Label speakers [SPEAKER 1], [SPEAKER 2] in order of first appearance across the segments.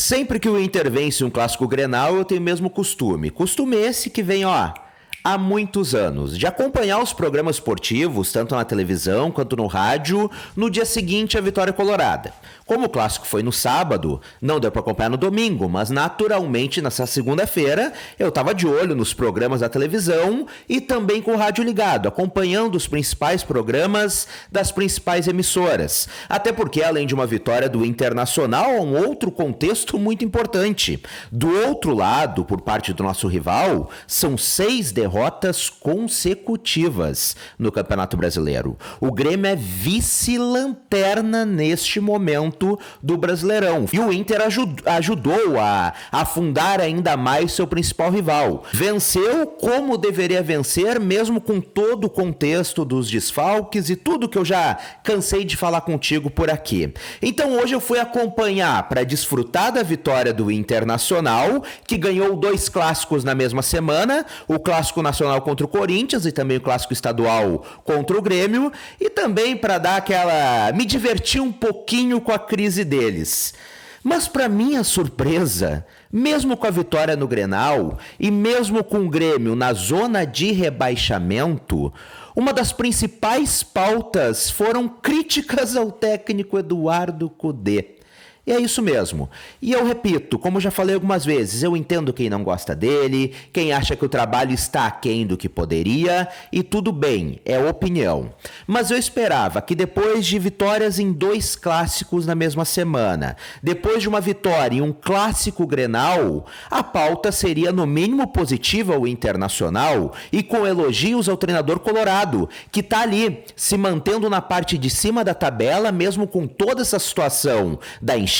[SPEAKER 1] Sempre que o Inter vence um clássico Grenal, eu tenho o mesmo costume. Costume esse que vem, há muitos anos, de acompanhar os programas esportivos, tanto na televisão quanto no rádio, no dia seguinte à vitória colorada. Como o clássico foi no sábado, não deu para acompanhar no domingo, mas naturalmente nessa segunda-feira eu estava de olho nos programas da televisão e também com o rádio ligado, acompanhando os principais programas das principais emissoras. Até porque, além de uma vitória do Internacional, há um outro contexto muito importante. Do outro lado, por parte do nosso rival, são 6 derrotas consecutivas no Campeonato Brasileiro. O Grêmio é vice-lanterna neste momento do Brasileirão. E o Inter ajudou a afundar ainda mais seu principal rival. Venceu como deveria vencer, mesmo com todo o contexto dos desfalques e tudo que eu já cansei de falar contigo por aqui. Então hoje eu fui acompanhar para desfrutar da vitória do Internacional, que ganhou 2 clássicos na mesma semana, o Clássico Nacional contra o Corinthians e também o Clássico Estadual contra o Grêmio, e também para dar me divertir um pouquinho com a crise deles. Mas para minha surpresa, mesmo com a vitória no Grenal e mesmo com o Grêmio na zona de rebaixamento, uma das principais pautas foram críticas ao técnico Eduardo Cudê. E é isso mesmo. E eu repito, como já falei algumas vezes, eu entendo quem não gosta dele, quem acha que o trabalho está aquém do que poderia, e tudo bem, é opinião. Mas eu esperava que depois de vitórias em 2 clássicos na mesma semana, depois de uma vitória em um clássico Grenal, a pauta seria no mínimo positiva ao Internacional e com elogios ao treinador colorado, que está ali se mantendo na parte de cima da tabela, mesmo com toda essa situação da enchente,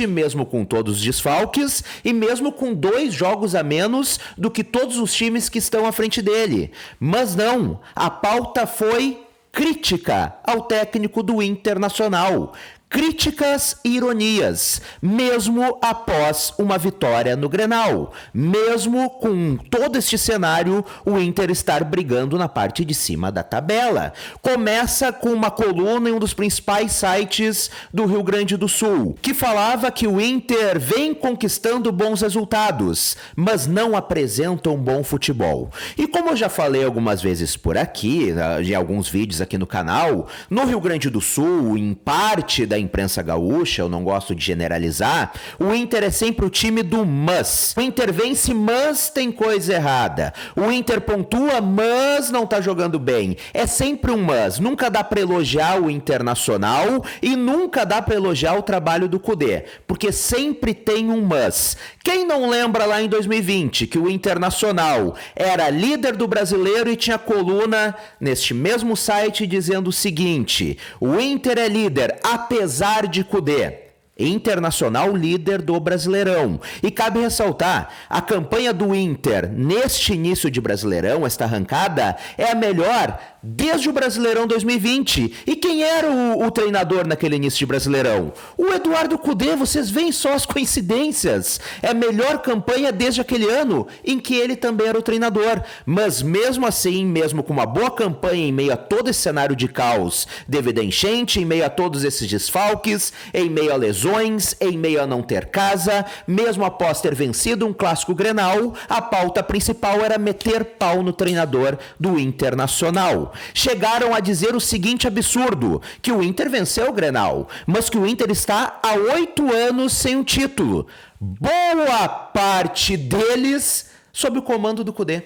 [SPEAKER 1] mesmo com todos os desfalques e mesmo com 2 jogos a menos do que todos os times que estão à frente dele. Mas não, a pauta foi crítica ao técnico do Internacional. Críticas e ironias, mesmo após uma vitória no Grenal. Mesmo com todo este cenário, o Inter estar brigando na parte de cima da tabela. Começa com uma coluna em um dos principais sites do Rio Grande do Sul, que falava que o Inter vem conquistando bons resultados, mas não apresenta um bom futebol. E como eu já falei algumas vezes por aqui, em alguns vídeos aqui no canal, no Rio Grande do Sul, em parte da imprensa gaúcha, eu não gosto de generalizar, o Inter é sempre o time do mas. O Inter vence, mas tem coisa errada. O Inter pontua, mas não tá jogando bem. É sempre um mas. Nunca dá pra elogiar o Internacional e nunca dá pra elogiar o trabalho do Cudê, porque sempre tem um mas. Quem não lembra lá em 2020 que o Internacional era líder do Brasileiro e tinha coluna neste mesmo site dizendo o seguinte: o Inter é líder apesar de Cudê. Internacional líder do Brasileirão. E cabe ressaltar, a campanha do Inter neste início de Brasileirão, esta arrancada, é a melhor desde o Brasileirão 2020. E quem era o treinador naquele início de Brasileirão? O Eduardo Cudê. Vocês veem só as coincidências. É a melhor campanha desde aquele ano em que ele também era o treinador. Mas mesmo assim, mesmo com uma boa campanha em meio a todo esse cenário de caos devido à enchente, em meio a todos esses desfalques, em meio a lesões, em meio a não ter casa, mesmo após ter vencido um clássico Grenal, a pauta principal era meter pau no treinador do Internacional. Chegaram a dizer o seguinte absurdo, que o Inter venceu o Grenal, mas que o Inter está há 8 anos sem um título. Boa parte deles sob o comando do Cudê.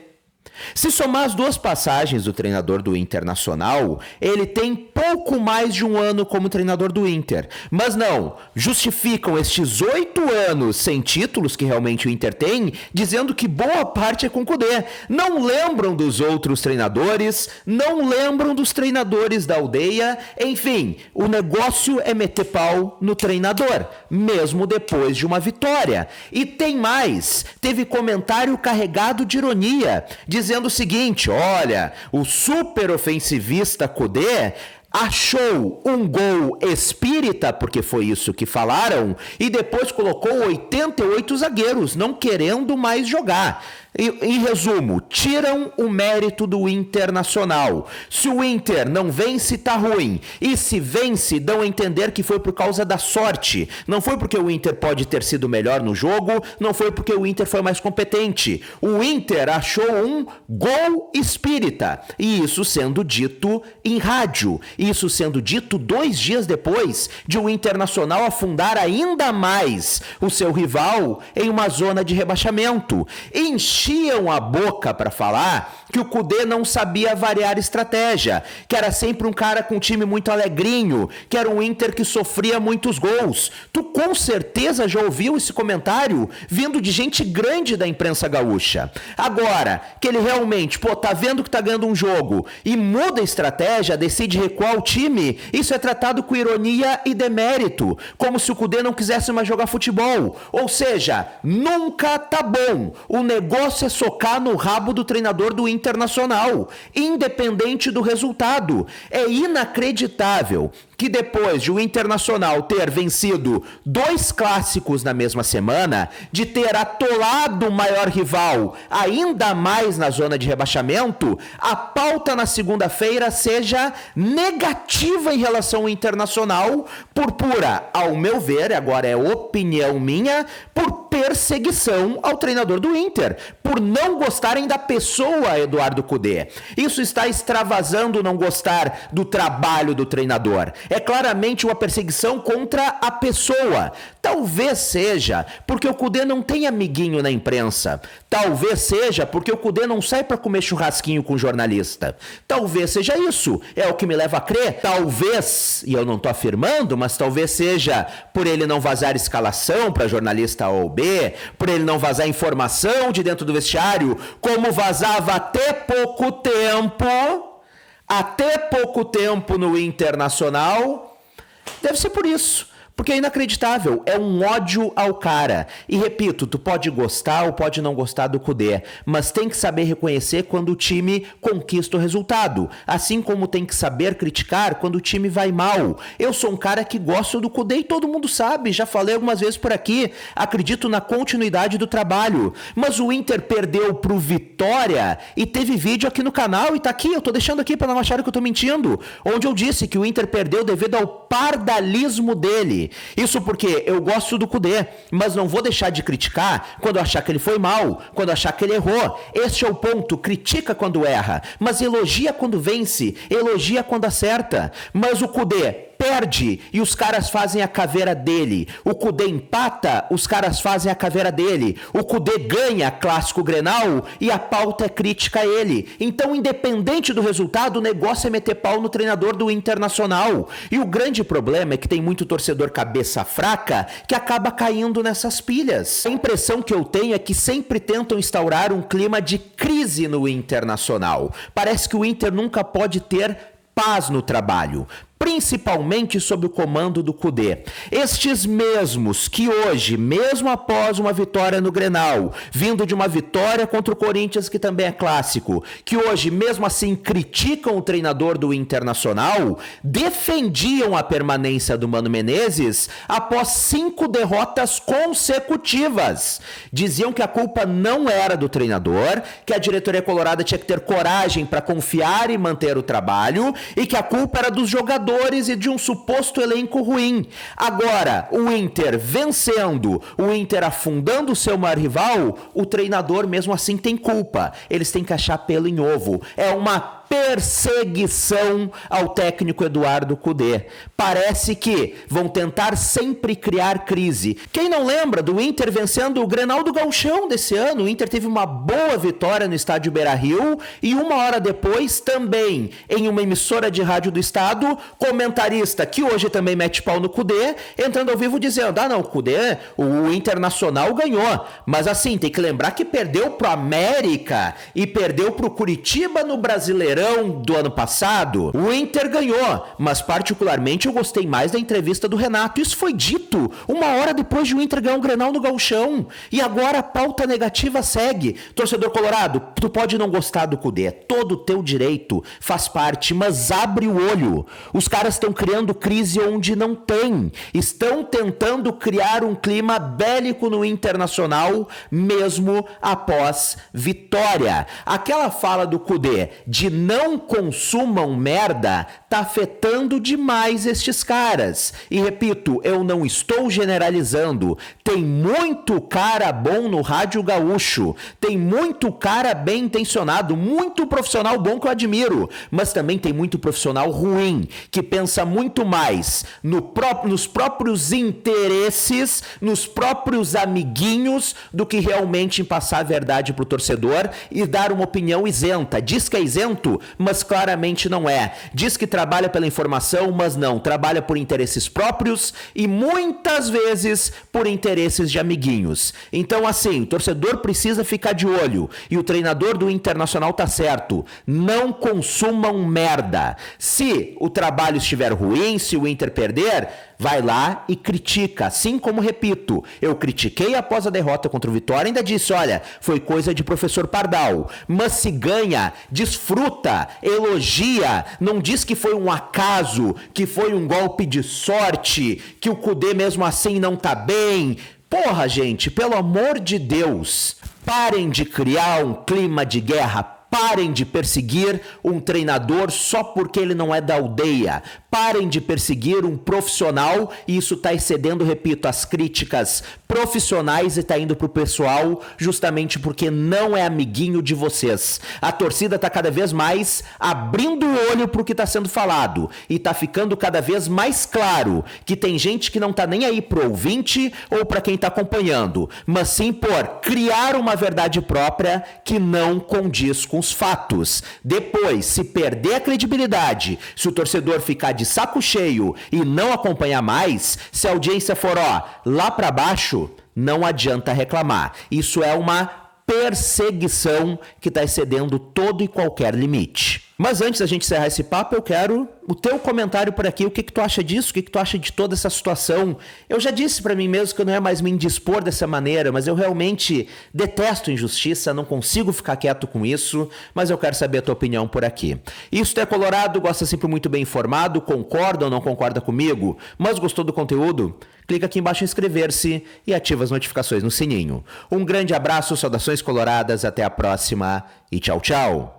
[SPEAKER 1] Se somar as 2 passagens do treinador do Internacional, ele tem pouco mais de 1 ano como treinador do Inter. Mas não, justificam estes 8 anos sem títulos que realmente o Inter tem, dizendo que boa parte é com o Cudê. Não lembram dos outros treinadores, não lembram dos treinadores da aldeia, enfim, o negócio é meter pau no treinador, mesmo depois de uma vitória. E tem mais, teve comentário carregado de ironia, dizendo o seguinte: olha, o super ofensivista Cudê achou um gol espírita, porque foi isso que falaram, e depois colocou 88 zagueiros, não querendo mais jogar. Em resumo, tiram o mérito do Internacional. Se o Inter não vence, tá ruim. E se vence, dão a entender que foi por causa da sorte. Não foi porque o Inter pode ter sido melhor no jogo, não foi porque o Inter foi mais competente. O Inter achou um gol espírita. E isso sendo dito em rádio. Isso sendo dito 2 dias depois de o Internacional afundar ainda mais o seu rival em uma zona de rebaixamento. Enchiam a boca para falar que o Kudê não sabia variar estratégia, que era sempre um cara com um time muito alegrinho, que era um Inter que sofria muitos gols. Tu com certeza já ouviu esse comentário vindo de gente grande da imprensa gaúcha. Agora, que ele realmente, tá vendo que tá ganhando um jogo e muda a estratégia, decide recuar o time, isso é tratado com ironia e demérito, como se o Kudê não quisesse mais jogar futebol. Ou seja, nunca tá bom. O negócio é socar no rabo do treinador do Internacional, independente do resultado. É inacreditável que depois de o Internacional ter vencido 2 clássicos na mesma semana, de ter atolado o maior rival ainda mais na zona de rebaixamento, a pauta na segunda-feira seja negativa em relação ao Internacional por pura, ao meu ver, agora é opinião minha, por perseguição ao treinador do Inter, por não gostarem da pessoa Eduardo Kudê. Isso está extravasando não gostar do trabalho do treinador. É claramente uma perseguição contra a pessoa. Talvez seja porque o Kudê não tem amiguinho na imprensa. Talvez seja porque o Kudê não sai para comer churrasquinho com jornalista. Talvez seja isso. É o que me leva a crer. Talvez, e eu não estou afirmando, mas talvez seja por ele não vazar escalação para jornalista A ou B, por ele não vazar informação de dentro do vestiário, como vazava até pouco tempo no Internacional. Deve ser por isso. Porque é inacreditável, é um ódio ao cara. E repito, tu pode gostar ou pode não gostar do Kudê, mas tem que saber reconhecer quando o time conquista o resultado. Assim como tem que saber criticar quando o time vai mal. Eu sou um cara que gosto do Kudê e todo mundo sabe, já falei algumas vezes por aqui, acredito na continuidade do trabalho. Mas o Inter perdeu pro Vitória e teve vídeo aqui no canal e tá aqui, eu tô deixando aqui para não acharem que eu tô mentindo, onde eu disse que o Inter perdeu devido ao pardalismo dele. Isso porque eu gosto do Kudê, mas não vou deixar de criticar quando achar que ele foi mal, quando achar que ele errou. Este é o ponto, critica quando erra, mas elogia quando vence, elogia quando acerta. Mas o Kudê perde e os caras fazem a caveira dele. O Kudê empata, os caras fazem a caveira dele. O Kudê ganha clássico Grenal e a pauta é crítica a ele. Então, independente do resultado, o negócio é meter pau no treinador do Internacional. E o grande problema é que tem muito torcedor cabeça fraca que acaba caindo nessas pilhas. A impressão que eu tenho é que sempre tentam instaurar um clima de crise no Internacional. Parece que o Inter nunca pode ter paz no trabalho, principalmente sob o comando do Kudê. Estes mesmos que hoje, mesmo após uma vitória no Grenal, vindo de uma vitória contra o Corinthians, que também é clássico, que hoje, mesmo assim, criticam o treinador do Internacional, defendiam a permanência do Mano Menezes após 5 derrotas consecutivas. Diziam que a culpa não era do treinador, que a diretoria colorada tinha que ter coragem para confiar e manter o trabalho, e que a culpa era dos jogadores e de um suposto elenco ruim. Agora, o Inter vencendo, o Inter afundando o seu maior rival, o treinador mesmo assim tem culpa. Eles têm que achar pelo em ovo. É uma perseguição ao técnico Eduardo Kudê. Parece que vão tentar sempre criar crise. Quem não lembra do Inter vencendo o Grenal do Gauchão desse ano? O Inter teve uma boa vitória no estádio Beira-Rio e uma hora depois também em uma emissora de rádio do estado, comentarista que hoje também mete pau no Kudê, entrando ao vivo dizendo, não, o Kudê, o Internacional ganhou, mas assim, tem que lembrar que perdeu pro América e perdeu pro Curitiba no Brasileirão Brasileirão do ano passado, o Inter ganhou, mas particularmente eu gostei mais da entrevista do Renato. Isso foi dito 1 hora depois de o Inter ganhar um Grenal no Gauchão. E agora a pauta negativa segue. Torcedor colorado, tu pode não gostar do Kudê, é todo o teu direito, faz parte, mas abre o olho. Os caras estão criando crise onde não tem. Estão tentando criar um clima bélico no Internacional, mesmo após vitória. Aquela fala do Kudê de não consumam merda tá afetando demais estes caras. E repito, eu não estou generalizando. Tem muito cara bom no Rádio Gaúcho, tem muito cara bem intencionado, muito profissional bom que eu admiro, mas também tem muito profissional ruim, que pensa muito mais nos próprios interesses, nos próprios amiguinhos, do que realmente em passar a verdade pro torcedor e dar uma opinião isenta. Diz que é isento, mas claramente não é. Diz que trabalha pela informação, mas não. Trabalha por interesses próprios e muitas vezes por interesses de amiguinhos. Então, assim, o torcedor precisa ficar de olho. E o treinador do Internacional tá certo. Não consumam merda. Se o trabalho estiver ruim, se o Inter perder, vai lá e critica. Assim como, repito, eu critiquei após a derrota contra o Vitória, ainda disse, olha, foi coisa de professor Pardal. Mas se ganha, desfruta, elogia, não diz que foi um acaso, que foi um golpe de sorte, que o Kudê mesmo assim não tá bem. Porra, gente, pelo amor de Deus, parem de criar um clima de guerra. Parem de perseguir um treinador só porque ele não é da aldeia. Parem de perseguir um profissional, e isso está excedendo, repito, as críticas profissionais e está indo pro pessoal justamente porque não é amiguinho de vocês. A torcida está cada vez mais abrindo o olho pro que está sendo falado e está ficando cada vez mais claro que tem gente que não está nem aí pro ouvinte ou para quem está acompanhando, mas sim por criar uma verdade própria que não condiz com os fatos. Depois, se perder a credibilidade, se o torcedor ficar de saco cheio e não acompanhar mais, se a audiência for, lá para baixo, não adianta reclamar. Isso é uma perseguição que está excedendo todo e qualquer limite. Mas antes da gente encerrar esse papo, eu quero o teu comentário por aqui. O que tu acha disso? O que tu acha de toda essa situação? Eu já disse pra mim mesmo que eu não é mais me indispor dessa maneira, mas eu realmente detesto injustiça, não consigo ficar quieto com isso, mas eu quero saber a tua opinião por aqui. Isso é colorado, gosta sempre muito bem informado, concorda ou não concorda comigo, mas gostou do conteúdo? Clica aqui embaixo em inscrever-se e ativa as notificações no sininho. Um grande abraço, saudações coloradas, até a próxima e tchau, tchau!